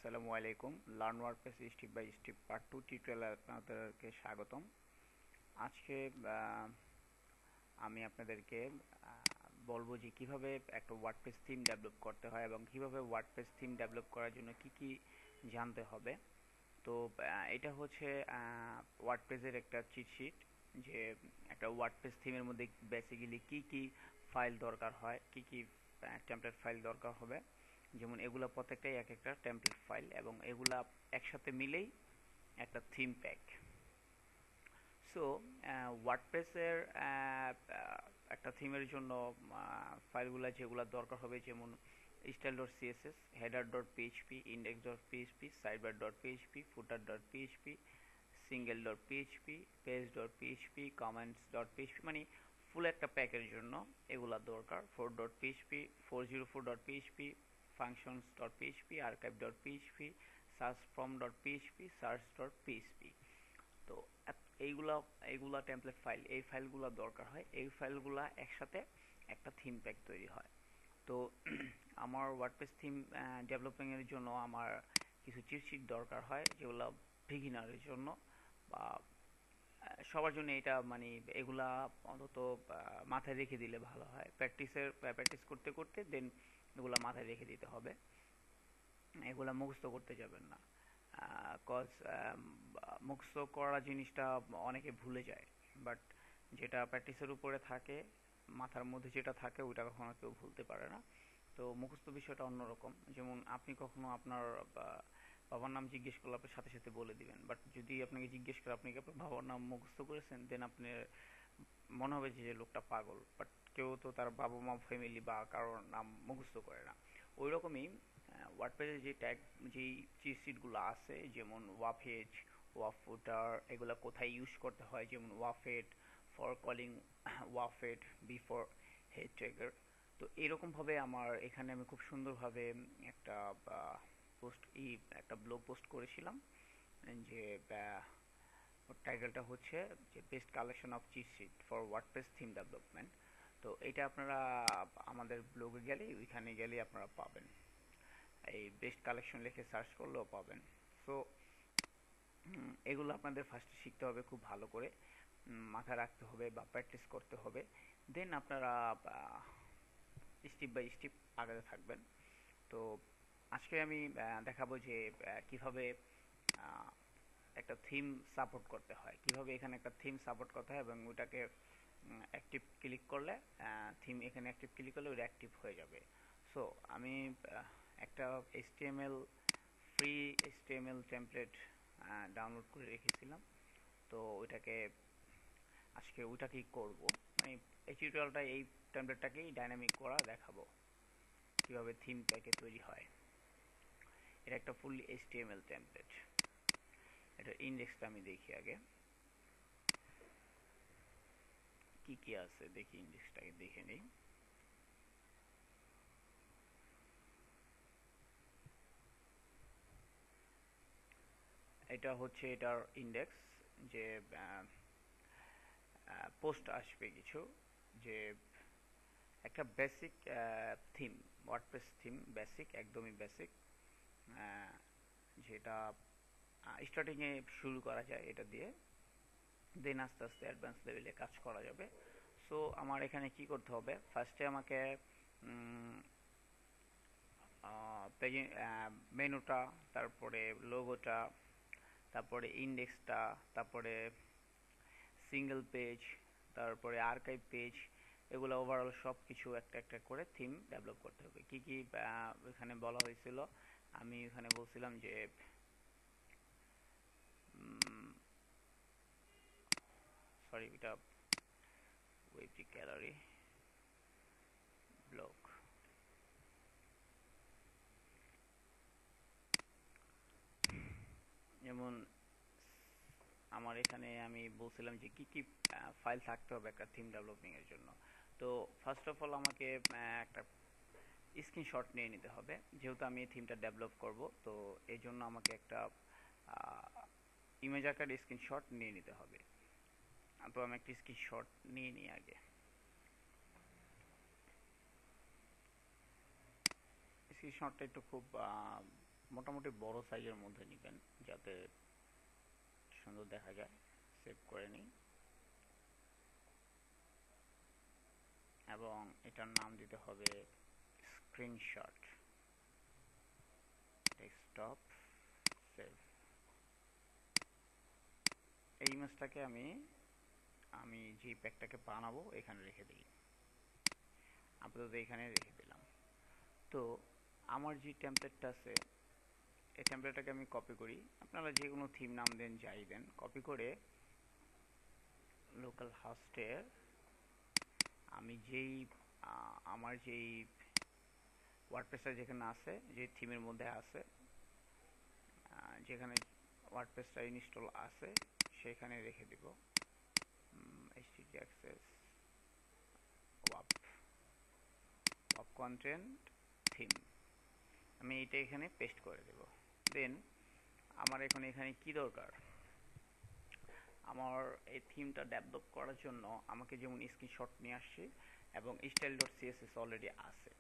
আসসালামু আলাইকুম। Learn WordPress step by step part 2 টিউটোরিয়ালে আপনাদেরকে স্বাগতম। আজকে আমি আপনাদেরকে বলবো যে কিভাবে একটা ওয়ার্ডপ্রেস থিম ডেভেলপ করতে হয় এবং কিভাবে ওয়ার্ডপ্রেস থিম ডেভেলপ করার জন্য কি কি জানতে হবে। তো এটা হচ্ছে ওয়ার্ডপ্রেসের একটা চিট শিট, যে একটা ওয়ার্ডপ্রেস থিমের মধ্যে বেসিক্যালি কি কি ফাইল দরকার হয়, কি কি টেমপ্লেট ফাইল দরকার হবে। যেমন এগুলা প্রত্যেকটাই এক একটা টেমপ্লেট ফাইল এবং এগুলা একসাথে মিলেই একটা থিম প্যাক। সো ওয়ার্ডপ্রেসের একটা থিমের জন্য ফাইলগুলো যেগুলো দরকার হবে, যেমন style.css, header.php, index.php, sidebar.php, footer.php, single.php, page.php, comments.php, মানে ফুল একটা প্যাকের জন্য এগুলা দরকার। 4.php, 404.php, functions.php, archive.php, searchfrom.php, search.php। তো এইগুলা এইগুলা টেমপ্লেট ফাইল, এই ফাইলগুলো দরকার হয়। এই ফাইলগুলা একসাথে একটা থিম প্যাক তৈরি হয়। তো আমার ওয়ার্ডপ্রেস থিম ডেভেলপিং এর জন্য আমার কিছু চিট শিট দরকার হয়, যেগুলো বিগিনারের জন্য বা সবার জন্য। এটা মানে এগুলা অন্তত মাথায় রেখে দিলে ভালো হয়। প্র্যাকটিস করতে করতে দেন এগুলা মাথায় রেখে দিতে হবে, এগুলা মুখস্থ করতে যাবেন না। কজ মুখস্থ করা জিনিসটা অনেকে ভুলে যায়, বাট যেটা প্র্যাকটিসের উপরে থাকে, মাথার মধ্যে যেটা থাকে ওইটা কখনো কেউ ভুলতে পারে না। তো মুখস্থ বিষয়টা অন্যরকম। যেমন আপনি কখনো আপনার বাবার নাম জিজ্ঞেস করলে আপনি সাথে সাথে বলে দিবেন, বাট যদি আপনাকে জিজ্ঞেস করে আপনি কি আপনার বাবার নাম মুখস্থ করেছেন, দেন আপনি মনে হবে যে লোকটা পাগল। বাট কেউ তো তার বাবা মা ফ্যামিলি বা কারোর নাম মুখস্থ করে না। ওই রকমই ওয়ার্ডপ্রেসে যে ট্যাগ, যেই চিট শিটগুলো আছে, যেমন ওয়াফেজ, ওয়াফুটার, এগুলো কোথায় ইউজ করতে হয়, যেমন ওয়াফেট ফর কলিং ওয়াফেট বিফোর হেড ট্যাগার। তো এরকমভাবে আমার এখানে আমি খুব সুন্দরভাবে একটা একটা ব্লগ পোস্ট করেছিলাম, যে টাইটেলটা হচ্ছে যে best collection of cheat sheet for WordPress theme development. তো এটা আপনারা আমাদের ব্লগে গেলে, ওইখানে গেলে আপনারা পাবেন, এই বেস্ট কালেকশন লিখে সার্চ করলেও পাবেন। সো এগুলো আপনাদের ফার্স্টে শিখতে হবে, খুব ভালো করে মাথায় রাখতে হবে বা প্র্যাকটিস করতে হবে। দেন আপনারা স্টেপ বাই স্টেপ আগাতে থাকবেন। তো আজকে আমি দেখাবো যে কিভাবে একটা থিম সাপোর্ট করতে হয়, কিভাবে এখানে একটা থিম সাপোর্ট করতে হয় এবং ওটাকে অ্যাক্টিভ ক্লিক করলে, থিম এখানে অ্যাক্টিভ ক্লিক করলে ওটা অ্যাক্টিভ হয়ে যাবে। সো আমি একটা HTML free HTML template download করে রেখেছিলাম। তো ওইটাকে আজকে ওইটাকেই করব, মানে এই টিউটোরিয়ালটা এই টেমপ্লেটটাকেই ডাইনামিক করা দেখাবো, কিভাবে থিম প্যাকে তৈরি হয়। এটা একটা ফুল এইচটিএমএল টেমপ্লেট। এটা ইন্ডেক্সটা আমি দেখি আগে কি কি আছে, দেখি ইন্ডেক্সটাকে দেখে নিই। এটা হচ্ছে এটার ইন্ডেক্স, যে পোস্ট আসবে কিছু, যে একটা basic theme, WordPress theme basic, একদমই বেসিক, যেটা স্টার্টিংয়ে শুরু করা যায় এটা দিয়ে, দেন আস্তে আস্তে অ্যাডভান্স লেভেলে কাজ করা যাবে। সো আমার এখানে কি করতে হবে, ফার্স্টে আমাকে পেজে মেনুটা, তারপরে লোগোটা, তারপরে ইন্ডেক্সটা, তারপরে সিঙ্গেল পেজ, তারপরে আর্কাইভ পেজ, এগুলো ওভারঅল সব কিছু একটা একটা করে থিম ডেভেলপ করতে হবে। কি কি এখানে বলা হয়েছিল, আমি এখানে বলছিলাম যে সরি, এটা ওয়েব গ্যালারি ব্লগ। যেমন আমার এখানে আমি বলছিলাম যে কি কি ফাইল থাকতে হবে একটা থিম ডেভেলপিং এর জন্য। তো ফার্স্ট অফ অল আমাকে একটা স্ক্রিনশট নিয়ে নিতে হবে, যেহেতু আমি এই থিমটা ডেভেলপ করব। তো এই জন্য আমাকে একটা ইমেজ আকার স্ক্রিনশট নিয়ে নিতে হবে। তো আমি একটা স্ক্রিনশট নিয়ে নিই আগে। স্ক্রিনশটটা একটু খুব মোটামুটি মোটামুটি বড় সাইজের মধ্যে নেবেন যাতে সুন্দর দেখা যায়। সেভ করে নিই এবং এটার নাম দিতে হবে স্ক্রিনশট, ডেস্কটপ, সেভ। এই ইমেজটাকে আমি যে প্যাকটাকে বানাবো এখানে রেখে দিই, আপাতত এখানে রেখে দিলাম। তো আমার যে টেমপ্লেটটা আছে এই টেমপ্লেটটাকে আমি কপি করি, আপনারা যে কোনো থিম নাম দেন যাই দেন, কপি করে লোকাল হোস্টের আমি আমার যেই ওয়ার্ডপ্রেসটা যেখানে আছে, যে থিমের মধ্যে আছে, যেখানে ওয়ার্ডপ্রেসটা ইনস্টল আছে সেখানে রেখে দিব http access wap content theme। আমি এটা এখানে পেস্ট করে দেব। দেন আমার এখানে কি দরকার, আমার এই থিমটা ডেভেলপ করার জন্য আমাকে যেমন স্ক্রিনশট নিয়ে আসছি এবং style.css অলরেডি আছে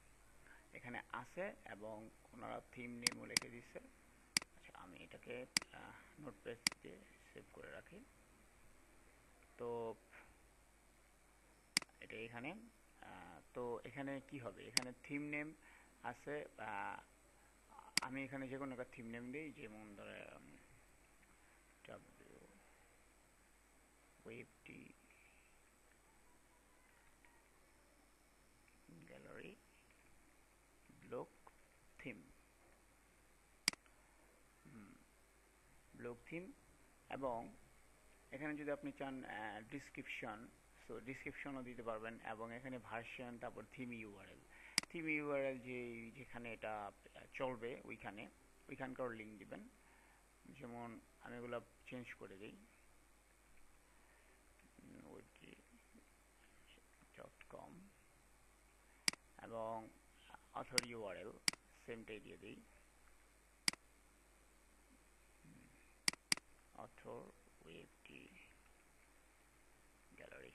এখানে আছে এবং ওনারা থিম নেমও লিখে দিচ্ছে। আচ্ছা, আমি এটাকে নোটপ্যাড দিয়ে সেভ করে রাখি। তো এটা এখানে তো এখানে কি হবে, এখানে থিম নেম আছে। আমি এখানে যে কোনো একটা থিম নেম দিই, যেমন ধরে ওয়েবটি গ্যালারি ব্লক থিম, এবং এখানে যদি আপনি চান ডিসক্রিপশন, সো ডিসক্রিপশনও দিতে পারবেন এবং এখানে ভার্সন, তারপর থিম ইউআরএল যেখানে এটা চলবে ওইখানকার লিঙ্ক দিবেন। যেমন আমি এগুলো চেঞ্জ করে দিই, webkit.com এবং অথর ইউআরএল সেমটাই দিয়ে দিই, অথর ওয়েবটি গ্যালারি।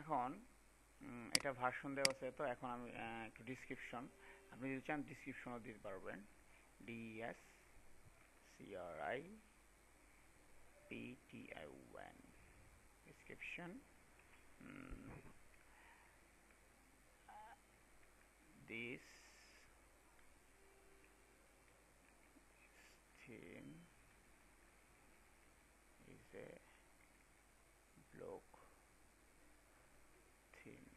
এখন এটা ভার্সন দেওয়া আছে, তো এখন আমি একটু ডিসক্রিপশন, আপনি যদি চান ডিসক্রিপশনও দিতে পারবেন, DESCRIPTION description. This theme is a block theme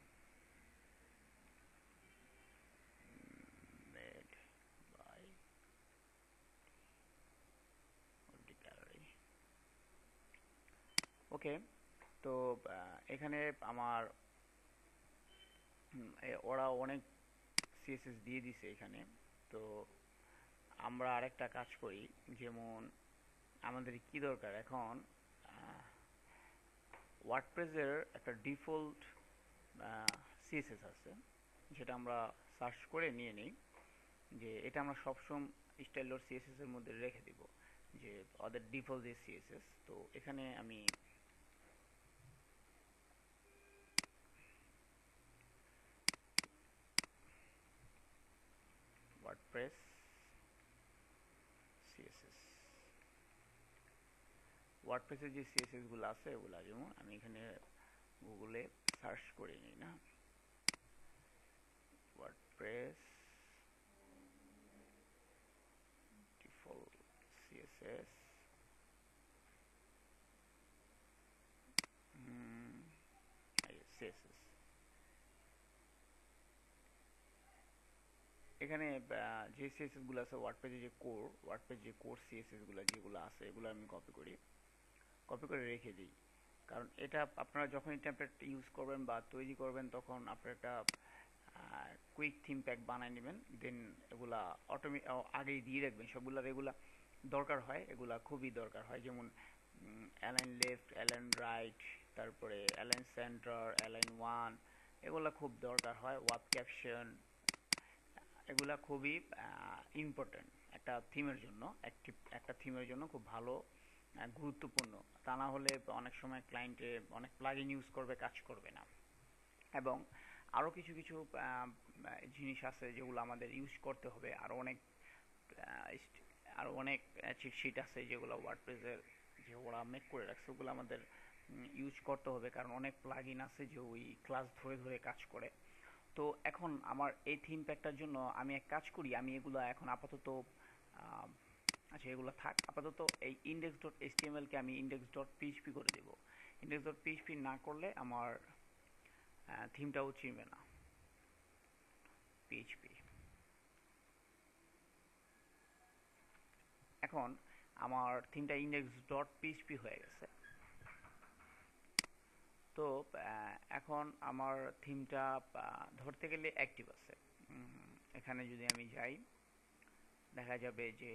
made by the gallery. ওকে, তো এখানে আমার ওরা অনেক সিএসএস দিয়ে দিছে এখানে। তো আমরা আরেকটা কাজ করি, যেমন আমাদের কি দরকার এখন, ওয়ার্ডপ্রেসের একটা ডিফল্ট সিএসএস আছে যেটা আমরা সার্চ করে নিয়ে নিই, যে এটা আমরা সবসময় style.css এর মধ্যে রেখে দিব, যে ওদের ডিফল্ট যে সিএসএস। তো এখানে আমি ওয়ার্ডপ্রেস সিএসএস, ওয়ার্ডপ্রেসের যে সিএসএস গুলো আছে ওগুলা, যেমন আমি এখানে গুগলে সার্চ করে নিই না, ওয়ার্ডপ্রেস ডিফল্ট সিএসএস, সিএসএস। এখানে যে সিএসএস গুলো আছে ওয়ার্ডপ্রেসের যে কোর সিএসএস গুলো যেগুলো আছে এগুলো আমি কপি করে রেখে দিই। কারণ এটা আপনারা যখনই টেমপ্লেট ইউজ করবেন বা তৈরি করবেন তখন আপনারা একটা কুইক থিম প্যাক বানায় নেবেন, দেন এগুলা আগেই দিয়ে রাখবেন সবগুলা। এগুলা দরকার হয়, এগুলা খুবই দরকার হয়, যেমন অ্যালাইন লেফট, অ্যালাইন রাইট, তারপরে অ্যালাইন সেন্টার, অ্যালাইন ওয়ান, এগুলা খুব দরকার হয়। ওয়াব ক্যাপশন, এগুলা খুবই ইম্পর্টেন্ট একটা থিমের জন্য, একটা থিমের জন্য খুব ভালো, গুরুত্বপূর্ণ। তা না হলে অনেক সময় ক্লায়েন্টে অনেক প্লাগইন ইউজ করবে, কাজ করবে না। এবং আরও কিছু জিনিস আছে যেগুলো আমাদের ইউজ করতে হবে, আরও অনেক চিট শিট আছে যেগুলো ওয়ার্ডপ্রেসের যে ওরা মেক করে রাখছে ওগুলো আমাদের ইউজ করতে হবে, কারণ অনেক প্লাগইন আছে যে ওই ক্লাস ধরে ধরে কাজ করে। তো এখন আমার এই থিম প্যাকটার জন্য আমি এক কাজ করি, আমি এগুলো এখন আপাতত আহ, আচ্ছা এগুলো থাক আপাতত। এই ইন্ডেক্স ডট এইচটিএমএল কে আমি ইন্ডেক্স ডট পিএইচপি করে দেব। ইন্ডেক্স ডট পিএইচপি না করলে আমার থিমটাও চিনবে না। পিএইচপি এখন আমার থিমটা ইন্ডেক্স ডট পিএইচপি হয়ে গেছে। তো এখন আমার থিমটা ধরতে গেলে অ্যাক্টিভ আছে। এখানে যদি আমি যাই দেখা যাবে যে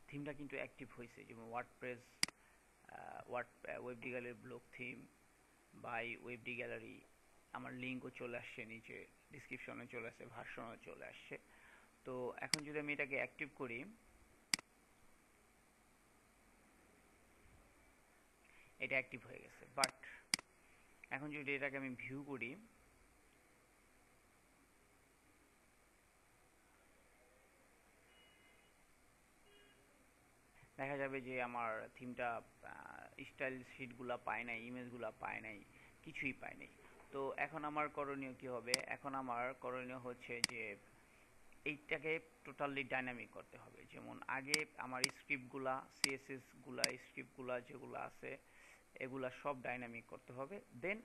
থিমটা কিন্তু অ্যাক্টিভ হয়েছে, যেমন WordPress, WebD gallery block theme by WebD gallery, আমার লিঙ্কও চলে আসছে, নিচে ডিসক্রিপশনে চলে আসছে, ভার্সনও চলে আসছে। তো এখন যদি আমি এটাকে অ্যাক্টিভ করি, এটা অ্যাক্টিভ হয়ে গেছে। বাট এখন যদি এটাকে আমি ভিউ করি, দেখা যাবে যে আমার থিমটা স্টাইল শিটগুলা পায় নাই, ইমেজগুলা পায় নাই, কিছুই পায় নাই। তো এখন আমার করণীয় কি হবে? এখন আমার করণীয় হচ্ছে যে এইটাকে টোটালি ডাইনামিক করতে হবে। যেমন আগে আমার স্ক্রিপ্টগুলা, সিএসএসগুলা, স্ক্রিপ্টগুলা যেগুলো আছে এগুলা সব ডাইনামিক করতে হবে। দেন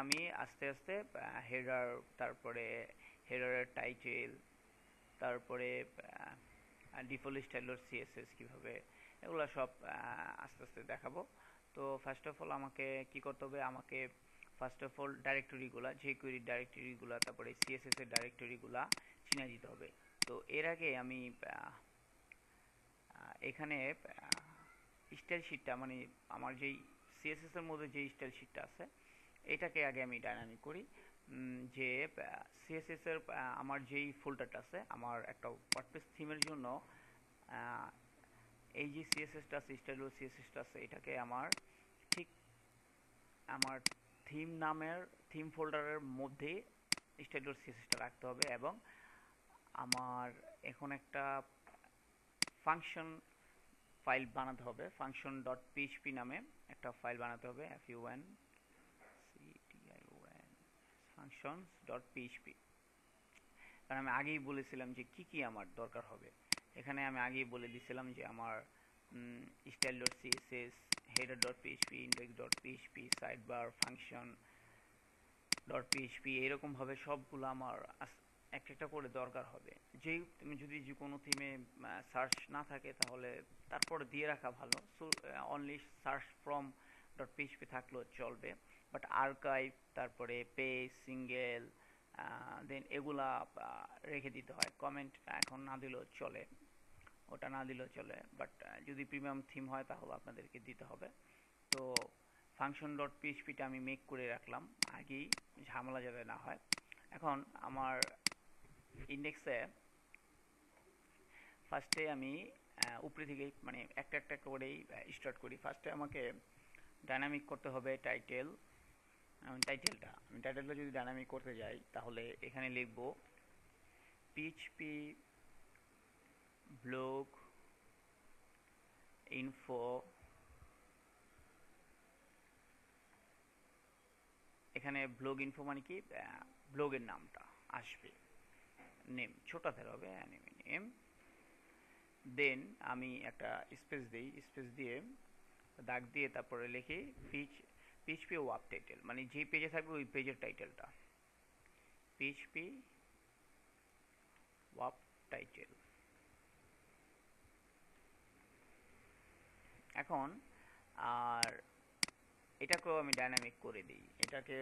আমি আস্তে আস্তে হেডার, তারপরে হেডারের টাইটেল, তারপরে ডিফল্ট স্টাইলের সিএসএস কিভাবে, এগুলো সব আস্তে আস্তে দেখাবো। তো ফার্স্ট অফ অল আমাকে কি করতে হবে? আমাকে ফার্স্ট অফ অল ডাইরেক্টরিগুলা, যে কুইরির ডাইরেক্টরিগুলা, তারপরে সিএসএস এর ডাইরেক্টরিগুলা চিনা দিতে হবে। তো এর আগে আমি এখানে স্টাইল শিটটা, মানে আমার যেই সিএসএস এর মধ্যে যে স্টাইল শিটটা আছে এটাকে আগে আমি ডাইনামিক করি। যে সিএসএস এর আমার যেই ফোল্ডারটা আছে, আমার একটা ওয়ার্ডপ্রেস থিমের জন্য এই যে সিএসএসটা আছে, স্টাইল সিএসএসটা আছে, এটাকে আমার ঠিক আমার থিম নামের থিম ফোল্ডারের মধ্যে স্টাইল সিএসএসটা রাখতে হবে। এবং আমার এখন একটা ফাংশন ফাইল বানাতে হবে, ফাংশন ডট পিএইচপি নামে একটা ফাইল বানাতে হবে, function functions ডট পিএইচপি। কারণ আমি আগেই বলেছিলাম যে কি কি আমার দরকার হবে। এখানে আমি আগেই বলে দিয়েছিলাম যে আমার style dot CSS, header dot PHP, index dot PHP, sidebar, function dot PHP, এরকমভাবে সবগুলো আমার একটা একটা করে দরকার হবে। যেই তুমি যদি যে কোনো থিমে সার্চ না থাকে তাহলে তারপর দিয়ে রাখা ভালো। So only search from dot PHP থাকলেও চলবে, বাট আর্কাইভ, তারপরে পেজ, সিঙ্গেল, দেন এগুলা রেখে দিতে হয়। কমেন্ট এখন না দিলেও চলে, ওটা না দিলেও চলে, বাট যদি প্রিমিয়াম থিম হয় তাহলে আপনাদেরকে দিতে হবে। তো ফাংশন ডট পিএইচপিটা আমি মেক করে রাখলাম আগেই, ঝামেলা যাতে না হয়। এখন আমার ইন্ডেক্সে ফার্স্টে আমি উপরে থেকে মানে একটা একটা করেই স্টার্ট করি। ফার্স্টে আমাকে ডাইনামিক করতে হবে টাইটেল। টাইটেলটা যদি ডাইনামিক করতে যাই তাহলে এখানে লিখব পিএইচপি ব্লগ ইনফো। এখানে ব্লগ ইনফো মানে কি, ব্লগের নামটা আসবে, নেম ছোট হাতের হবে, নেম। দেন আমি একটা স্পেস দিই, স্পেস দিয়ে দাগ দিয়ে তারপরে লিখি পিএইচপি ওয়াব টাইটেল, মানে যে পেজে থাকবে ওই পেজের টাইটেলটা, পিএইচপি ওয়াব টাইটেল। এখন আর এটাকেও আমি ডাইনামিক করে দিই। এটাকে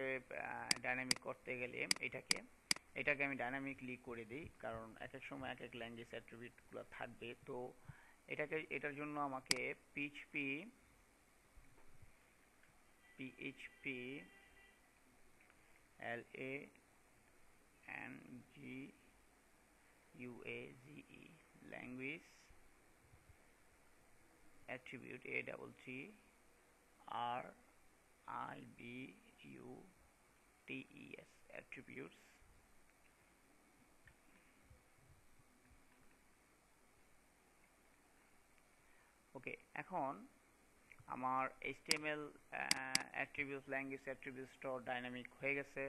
ডাইনামিক করতে গেলে এটাকে আমি ডাইনামিকলি করে দিই, কারণ এক এক সময় এক এক ল্যাঙ্গুয়েজ অ্যাট্রিবিউটগুলো থাকবে। তো এটার জন্য আমাকে PHP LANGUAGE language attribute, ATTRIBUTES, attributes. Okay, এখন আমার HTML অ্যাট্রিবিউটস, ল্যাঙ্গুয়েজ অ্যাট্রিবিউটসটা ডাইনামিক হয়ে গেছে।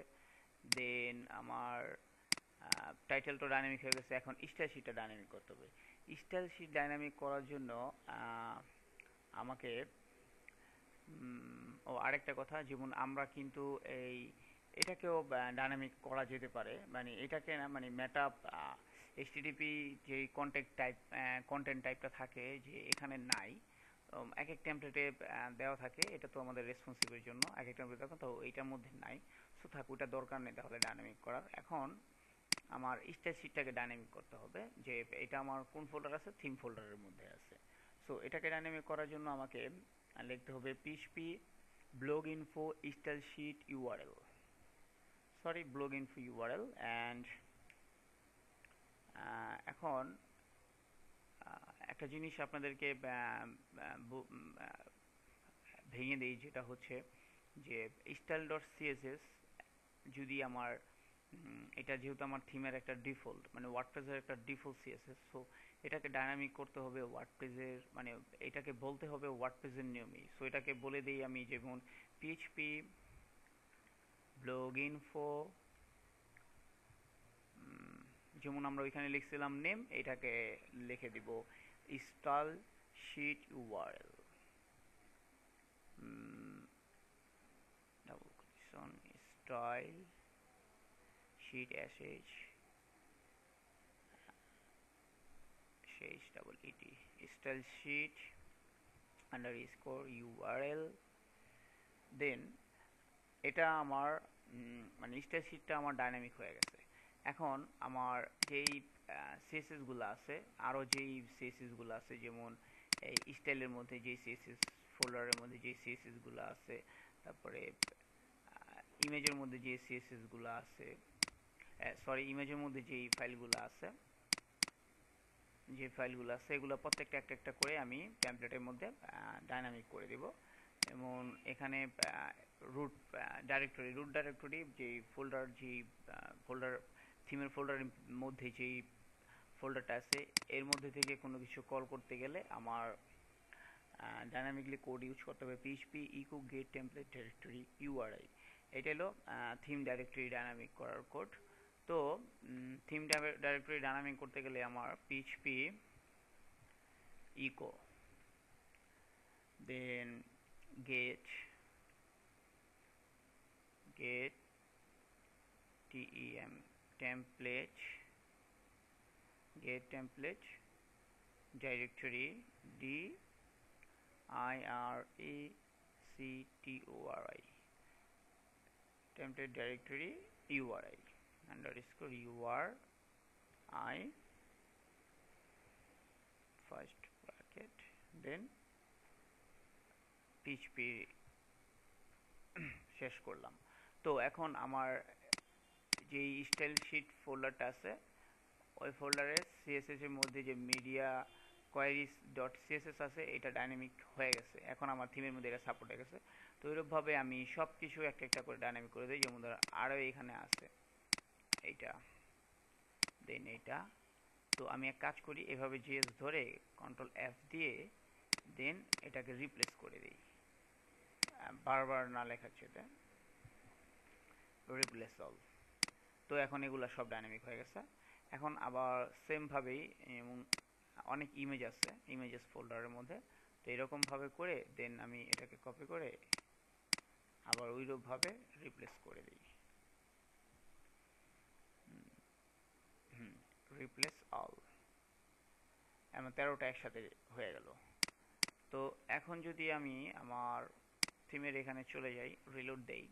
দেন আমার টাইটেলটা ডাইনামিক হয়ে গেছে। এখন স্টাইল শিটটা ডাইনামিক করতে হবে। স্টাইল শিট ডাইনামিক করার জন্য আমাকে আরেকটা কথা, যেমন আমরা কিন্তু এটাকেও ডাইনামিক করা যেতে পারে, মানে এটাকে না, মানে মেটা এইচটিটিপি যে কন্টেন্ট টাইপটা থাকে যে এখানে নাই, এক এক টেমপ্লেটে দেওয়া থাকে, এটা তো আমাদের রেসপন্সিভের জন্য এক এক টেমপ্লেট দেখো তো এইটার মধ্যে নাই। সো থাক, ওইটা দরকার নেই তাহলে ডাইনামিক করার। এখন আমার স্টাইল শিটটাকে ডাইনামিক করতে হবে, যে এটা আমার কোন ফোল্ডার আছে, থিম ফোল্ডারের মধ্যে আছে। সো এটাকে ডাইনামিক করার জন্য আমাকে লিখতে হবে php blog info style sheet url, sorry blog info url। And এখন একটা জিনিস আপনাদেরকে ভেঙে দেই, যেটা হচ্ছে যে style.css যদি আমার এটা যেহেতু আমার থিমের একটা ডিফল্ট, মানে ওয়ার্ডপ্রেসের একটা ডিফল্ট সিএসএস, সো এটাকে ডাইনামিক করতে হবে ওয়ার্ডপ্রেসের, মানে এটাকে বলতে হবে ওয়ার্ডপ্রেসের নিয়মই। সো এটাকে বলে দিই আমি, যেমন php blog info, যেমন আমরা ওইখানে লিখছিলাম নেম, এটাকে লিখে দিব style sheet url, double quotation style sheet style sheet underscore url। দেন এটা আমার মানে স্টাইল শিটটা আমার ডাইনামিক হয়ে গেছে। এখন আমার যেই সিএসএস গুলো আছে, আরও যেই সিএসএস গুলো আছে, যেমন এই স্টাইলের মধ্যে যে সিএসএস ফোল্ডারের মধ্যে যে সিএসএস গুলো আছে, তারপরে ইমেজের মধ্যে যে সিএসএস গুলো আছে, সরি ইমেজের মধ্যে যেই ফাইলগুলো আছে, এগুলো প্রত্যেকটা একটা একটা করে আমি টেমপ্লেটের মধ্যে ডাইনামিক করে দেব। যেমন এখানে রুট ডাইরেক্টরি যে ফোল্ডার থিমের ফোল্ডারের মধ্যে যেই ফোল্ডারটা আছে, এর মধ্যে থেকে কোনো কিছু কল করতে গেলে আমার ডাইনামিকলি কোড ইউজ করতে হবে php echo get template directory URI। এটা হলো থিম ডাইরেক্টরি ডাইনামিক করার কোড। তো থিম ডাইরেক্টরি ডাইনামিক করতে গেলে আমার php echo, দেন get template directory directory template directory URI underscore URI first bracket, then PHP শেষ করলাম। তো এখন আমার যেই স্টাইল শিট ফোল্ডারটা আছে, ওই ফোল্ডারের সিএসএস এর মধ্যে যে মিডিয়া কোয়ারিজ ডট সিএসএস আছে, এটা ডাইনামিক হয়ে গেছে। এখন আমার থিমের মধ্যে এটা সাপোর্ট হয়ে গেছে। তো এইরূপভাবে আমি সব কিছু একটা একটা করে ডাইনামিক করে দিই। যেমন ধরো আরও এখানে আছে এইটা, দেন এইটা। তো আমি এক কাজ করি, এভাবে জিএস ধরে কন্ট্রোল এফ দিয়ে দেন এটাকে রিপ্লেস করে দিই, বারবার না লেখার চেয়ে রিপ্লেস অল। তো এখন এগুলো সব ডাইনামিক হয়ে গেছে। এখন আবার সেম ভাবেই অনেক ইমেজ আছে ইমেজেস ফোল্ডারের মধ্যে, তো এরকমভাবে করে দেন আমি এটাকে কপি করে আবার ওইরূপভাবে রিপ্লেস করে দিই, রিপ্লেস অল। এমন 13টা একসাথে হয়ে গেল। তো এখন যদি আমি আমার থিমের এখানে চলে যাই, রিলোড দেই,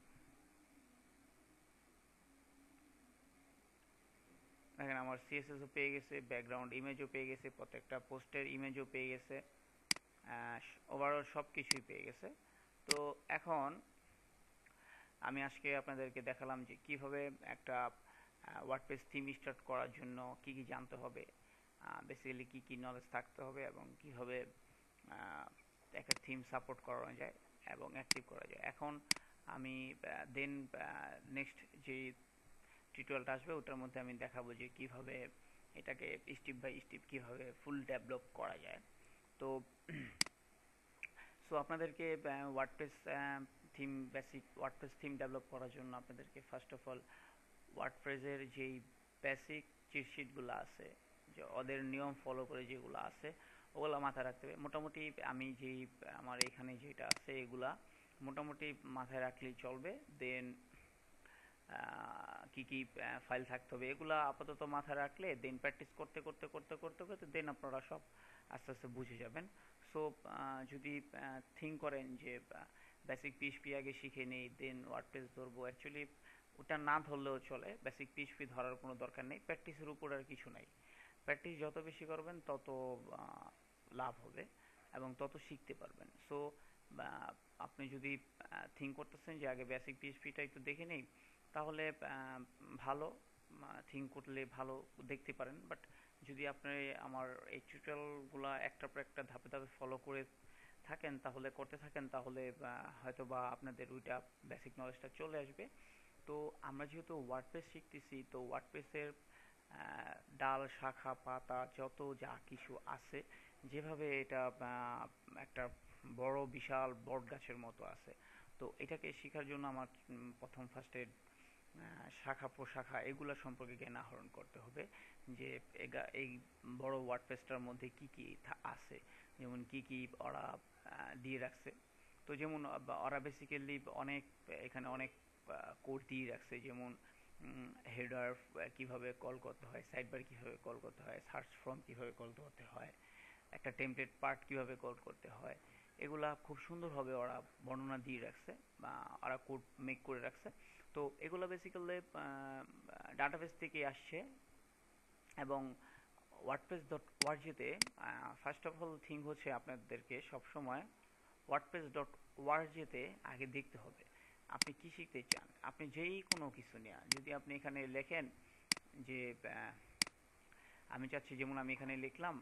দেখেন আমার সিএসএসও পেয়ে গেছে, ব্যাকগ্রাউন্ড ইমেজও পেয়ে গেছে, প্রত্যেকটা পোস্টের ইমেজও পেয়ে গেছে, ওভারঅল সব কিছুই পেয়ে গেছে। তো এখন আমি আজকে আপনাদেরকে দেখালাম যে কিভাবে একটা ওয়ার্ডপ্রেস থিম স্টার্ট করার জন্য কি কি জানতে হবে, বেসিক্যালি কি কি নলেজ থাকতে হবে, এবং কিভাবে একটা থিম সাপোর্ট করানো যায় এবং অ্যাক্টিভ করা যায়। এখন আমি দেন নেক্সট যে টিউটোরিয়ালটা আসবে ওটার মধ্যে আমি দেখাবো যে কিভাবে এটাকে স্টেপ বাই স্টেপ কিভাবে ফুল ডেভেলপ করা যায়। তো সো আপনাদেরকে WordPress theme basic WordPress theme develop করার জন্য আপনাদেরকে ফার্স্ট অফ অল ওয়ার্ডপ্রেসের যেই বেসিক চিটশিটগুলো আছে, যে ওদের নিয়ম ফলো করে যেগুলো আছে ওগুলো মাথায় রাখতে হবে। মোটামুটি আমি যেই আমার এখানে যেটা আছে এগুলা মোটামুটি মাথায় রাখলেই চলবে। দেন কি কি ফাইল থাকতে হবে এগুলা আপাতত মাথায় রাখলে দেন প্র্যাকটিস করতে করতে করতে করতে করতে দেন আপনারা সব আস্তে আস্তে বুঝে যাবেন। সো যদি থিঙ্ক করেন যে বেসিক পিএইচপি আগে শিখে নেই দেন ওয়ার্ডপ্রেস ধরবো, অ্যাকচুয়ালি ওটা না ধরলেও চলে। বেসিক পিএইচপি ধরার কোনো দরকার নেই, প্র্যাকটিসের উপর আর কিছু নাই। প্র্যাকটিস যত বেশি করবেন তত লাভ হবে এবং তত শিখতে পারবেন। সো আপনি যদি থিঙ্ক করতেছেন যে আগে বেসিক পিএইচপিটা একটু দেখে নেই, তাহলে ভালো থিঙ্ক করলে ভালো দেখতে পারেন। বাট যদি আপনি আমার এই টিউটোরিয়ালগুলো একটার পর একটা ধাপে ধাপে ফলো করে থাকেন তাহলে করতে থাকেন তাহলে হয়তো বা আপনাদের ওইটা বেসিক নলেজটা চলে আসবে। তো আমরা যেহেতু ওয়ার্ডপ্রেস শিখতেছি, তো ওয়ার্ডপ্রেসের ডাল শাখা পাতা যত যা কিছু আছে, যেভাবে এটা একটা বড় বিশাল বট গাছের মতো আছে, তো এটাকে শেখার জন্য আমার প্রথম ফার্স্টে শাখা প্রশাখা এগুলো সম্পর্কে জ্ঞান আহরণ করতে হবে। যে এই বড় ওয়ার্ডপ্রেসটার মধ্যে কি কি আছে, যেমন কি কি ওরা দিয়ে রাখছে। তো যেমন ওরা বেসিক্যালি অনেক এখানে অনেক কোড দিয়ে রাখছে, যেমন হেডার কিভাবে কল করতে হয়, সাইডবার কিভাবে কল করতে হয়, সার্চ ফ্রম কিভাবে কল করতে হয়, একটা টেমপ্লেট পার্ট কিভাবে কল করতে হয়, এগুলা খুব সুন্দরভাবে ওরা বর্ণনা দিয়ে রাখছে বা ওরা কোড মেক করে রাখছে। তো এগুলো বেসিক্যালি ডাটাবেস থেকে আসছে। এবং ওয়ার্ডপ্রেস ডট ওআরজিতে ফার্স্ট অফ অল থিং হচ্ছে আপনাদেরকে সবসময় ওয়ার্ডপ্রেস ডট ওআরজিতে আগে দেখতে হবে আপনি কি শিখতে চান। আপনি যেই কোনো কিছু নিয়ে যদি আপনি এখানে লেখেন যে আমি চাচ্ছি, যেমন আমি এখানে লিখলাম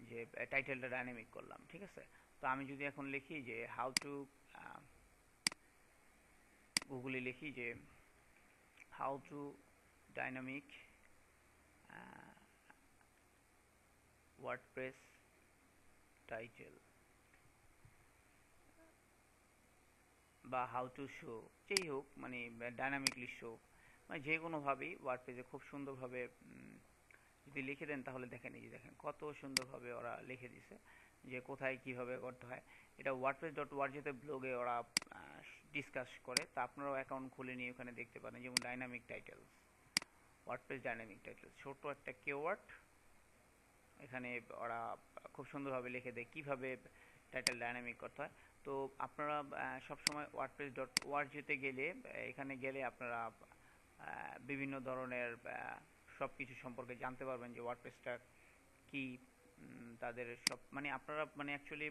যে টাইটেলটা ডাইনামিক করলাম, ঠিক আছে। তো আমি যদি এখন লিখি যে হাউ টু গুগলে লিখি যে how to dynamic WordPress title বা হাউ টু শো, যেই হোক মানে ডাইনামিকলি শো, মানে যে কোনোভাবেই ওয়ার্ডপ্রেসে খুব সুন্দরভাবে যদি লিখে দেন তাহলে দেখেন, এই যে দেখেন কত সুন্দরভাবে ওরা লিখে দিছে যে কোথায় কিভাবে করতে হয়। এটা ওয়ার্ডপ্রেস ডট ওআরজিতে ব্লগে ওরা ডিসকাস করে, তা আপনারাও অ্যাকাউন্ট খুলে নিয়ে ওখানে দেখতে পারেন। যেমন dynamic title, WordPress dynamic title, ছোট্ট একটা কিওয়ার্ড, এখানে ওরা খুব সুন্দরভাবে লিখে দেয় কিভাবে টাইটেল ডাইনামিক করতে হয়। তো আপনারা সবসময় ওয়ার্ডপ্রেস ডট ওআরজিতে গেলে, এখানে গেলে আপনারা বিভিন্ন ধরনের সব কিছু সম্পর্কে জানতে পারবেন যে ওয়ার্ডপ্রেসটা কি, তাদের সব মানে আপনারা মানে অ্যাকচুয়ালি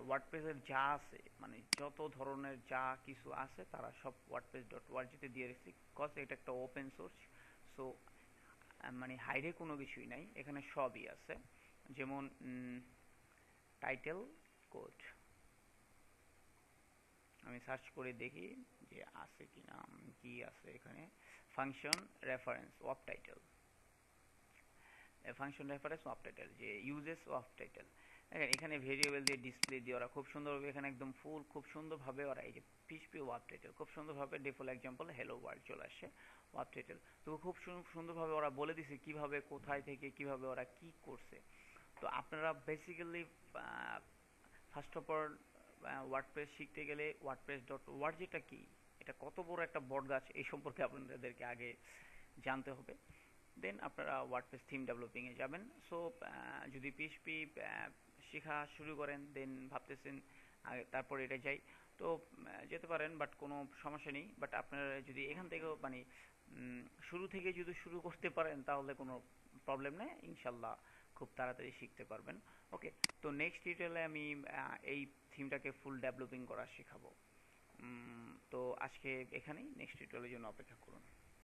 ওয়ার্ডপ্রেসের যা আছে মানে যত ধরনের যা কিছু আছে তারা সব ওয়ার্ডপ্রেস ডট ওআরজিতে দিয়ে রেখেছি, কজ এটা একটা ওপেন সোর্স। সো মানে হাইডে কোনো কিছুই নাই, এখানে সবই আছে। যেমন টাইটেল কোড আমি সার্চ করে দেখি যে আছে কি না, কি আছে এখানে। Function reference of title, function reference of title, যে ইউজেস অফ টাইটেল। দেখেন এখানে ভেরিয়েবল দিয়ে ডিসপ্লে দিয়ে ওরা খুব সুন্দরভাবে এখানে একদম ফুল খুব সুন্দরভাবে ওরা এই যে পিএইচপি ওয়ার্ড টাইটেল খুব সুন্দরভাবে ডিফল্ট এক্সাম্পল হ্যালো ওয়ার্ল্ড চলে আসে ওয়ার্ড টাইটেল। তো খুব সুন্দরভাবে ওরা বলে দিছে কিভাবে কোথায় থেকে কিভাবে ওরা কি করছে। তো আপনারা basically first of all WordPress শিখতে গেলে ওয়ার্ডপ্রেস ডট ওআরজিটা কি, এটা কত বড় একটা বট গাছ, এই সম্পর্কে আপনাদেরকে আগে জানতে হবে। দেন আপনারা ওয়ার্ডপ্রেস থিম ডেভেলপিংয়ে যাবেন। সো যদি পিএইচপি শেখা শুরু করেন দেন ভাবতেছেন তারপর এটা যাই, তো যেতে পারেন, বাট কোনো সমস্যা নেই। বাট আপনারা যদি এখান থেকেও মানে শুরু থেকে যদি শুরু করতে পারেন তাহলে কোনো প্রবলেম নেই, ইনশাল্লাহ খুব তাড়াতাড়ি শিখতে পারবেন। ওকে, তো নেক্সট টিউটোরিয়ালে আমি এই থিমটাকে ফুল ডেভেলপিং করা শেখাবো। তো আজকে এখানেই, নেক্সট টিউটোরিয়ালের জন্য অপেক্ষা করুন।